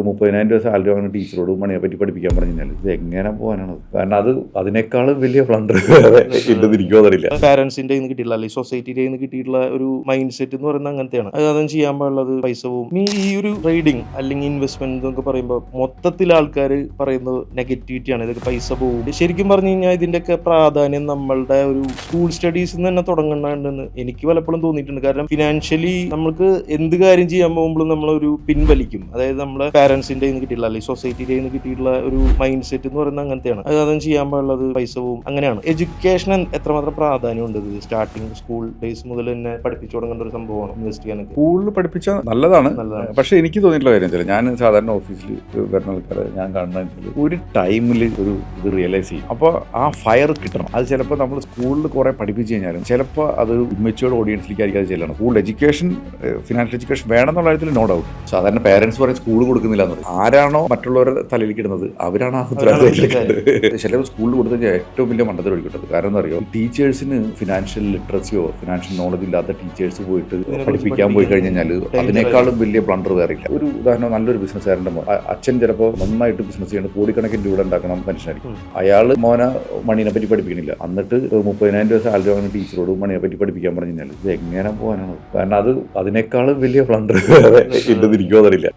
30,000 salary വാങ്ങുന്ന ടീച്ചറോട് മണിയെ പറ്റി പഠിപ്പിക്കാൻ പറഞ്ഞു കഴിഞ്ഞാൽ ഇത് എങ്ങനെ പോകാനാണ്? കാരണം അത് അതിനേക്കാളും വലിയ ഫ്ലണ്ടർ ഇല്ലെന്നിരിക്കുമോന്നറിയില്ല. പാരന്റ്സിന്റെ കിട്ടിയിട്ടില്ല, അല്ലെങ്കിൽ സൊസൈറ്റിയുടെ കിട്ടിയിട്ടുള്ള ഒരു മൈൻഡ് സെറ്റ് എന്ന് പറയുന്നത് അങ്ങനത്തെയാണ്. അതും ചെയ്യാൻ പാടുള്ളത് പൈസ പോവും. ഈ ഒരു ട്രേഡിങ് അല്ലെങ്കിൽ ഇൻവെസ്റ്റ്മെന്റ് എന്നൊക്കെ പറയുമ്പോൾ മൊത്തത്തിൽ ആൾക്കാർ പറയുന്നത് നെഗറ്റിവിറ്റിയാണ്. ഇതൊക്കെ പൈസ പോകും. ശരിക്കും പറഞ്ഞു കഴിഞ്ഞാൽ ഇതിന്റെയൊക്കെ പ്രാധാന്യം നമ്മളുടെ ഒരു സ്കൂൾ സ്റ്റഡീസിൽ നിന്ന് തന്നെ തുടങ്ങണമെന്ന് എനിക്ക് പലപ്പോഴും തോന്നിയിട്ടുണ്ട്. കാരണം ഫിനാൻഷ്യലി നമ്മൾക്ക് എന്ത് കാര്യം ചെയ്യാൻ പോകുമ്പോഴും നമ്മളൊരു പിൻവലിക്കും. അതായത് നമ്മളെ പാരന്റ്സിന്റെ കിട്ടിയിട്ടില്ല, അല്ലെങ്കിൽ സൊസൈറ്റിയുടെ കിട്ടിയിട്ടുള്ള ഒരു മൈൻഡ് സെറ്റ് എന്ന് പറയുന്നത് അങ്ങനത്തെയാണ്. അതും ചെയ്യാൻ പാടുള്ളത് പൈസ പോവും. അങ്ങനെയാണ്. എഡ്യൂക്കേഷൻ എത്രമാത്രം പ്രാധാന്യമുണ്ട് സ്റ്റാർട്ടിങ് സ്കൂൾ ഡേയ്സ് മുതൽ തന്നെ പഠിപ്പിച്ചു തുടങ്ങേണ്ട ഒരു സംഭവമാണ് ഇൻവെസ്റ്റ് ചെയ്യാനൊക്കെ. സ്കൂളിൽ പഠിപ്പിച്ചാൽ നല്ലതാണ്. പക്ഷെ എനിക്ക് തോന്നിയിട്ടുള്ള കാര്യം വെച്ചാൽ ഞാൻ സാധാരണ ഓഫീസിൽ വരുന്ന ആൾക്കാരെ ഞാൻ കാണുന്ന ഒരു ടൈമിൽ ഒരു ഇത് റിയലൈസ് ചെയ്യും. അപ്പോൾ ആ ഫയർ കിട്ടണം. അത് ചിലപ്പോൾ നമ്മൾ സ്കൂളിൽ കുറെ പഠിപ്പിച്ചു കഴിഞ്ഞാലും ചിലപ്പോൾ അതൊരു ഇമ്മച്യൂർഡ് ഓഡിയൻസിലേക്കായിരിക്കും അത് ചെല്ലണം. സ്കൂൾ എഡ്യൂക്കേഷൻ, ഫിനാൻഷ്യൽ എഡ്യൂക്കേഷൻ വേണമെന്നുള്ള കാര്യത്തിൽ നോ ഡൗട്ട്. സാധാരണ പേരൻസ് പറയും സ്കൂൾ കൊടുക്കുന്നില്ല എന്ന് പറയും. ആരാണോ മറ്റുള്ളവരുടെ തലയിലേക്ക് ഇടുന്നത് അവരാണ് ആ ഉത്തരവാദിത്തം. ചിലപ്പോൾ സ്കൂളിൽ കൊടുത്തു കഴിഞ്ഞാൽ ഏറ്റവും വലിയ മണ്ടത്തിൽ ഒഴിക്കിട്ടത്. കാരണം എന്താ അറിയോ, ടീച്ചേഴ്സിന് ഫിനാൻഷ്യൽ ലിറ്ററസിയോ ഫിനാൻഷ്യൽ നോളജ് ഇല്ലാത്ത ടീച്ചേഴ്സ് പോയിട്ട് പഠിപ്പിക്കാൻ പോയി കഴിഞ്ഞാൽ അതിനേക്കാളും വലിയ ബ്ലണ്ടർ വേറെ ഇല്ല. ഒരു ഉദാഹരണം, നല്ലൊരു ബിസിനസ്സുകാരൻ്റെ അച്ഛൻ ചിലപ്പോൾ നന്നായിട്ട് ബിസിനസ് ചെയ്യുന്നത് കോടിക്കണക്കിന് രൂപ ഉണ്ടാക്കണം മനുഷ്യനായിരിക്കും. അയാൾ മോനെ മണിനെ പറ്റി പഠിപ്പിക്കണില്ല, എന്നിട്ട് 30,000 സാലറി വാങ്ങുന്ന ടീച്ചറോട് മണിയെ പറ്റി പഠിപ്പിക്കാൻ പറഞ്ഞു കഴിഞ്ഞാൽ ഇത് എങ്ങനെ പോകാനാണ്? കാരണം അത് അതിനേക്കാളും വലിയ ബ്ലണ്ടർ വേറെ ഇല്ലെന്നിരിക്കുമോ എന്നറിയില്ല.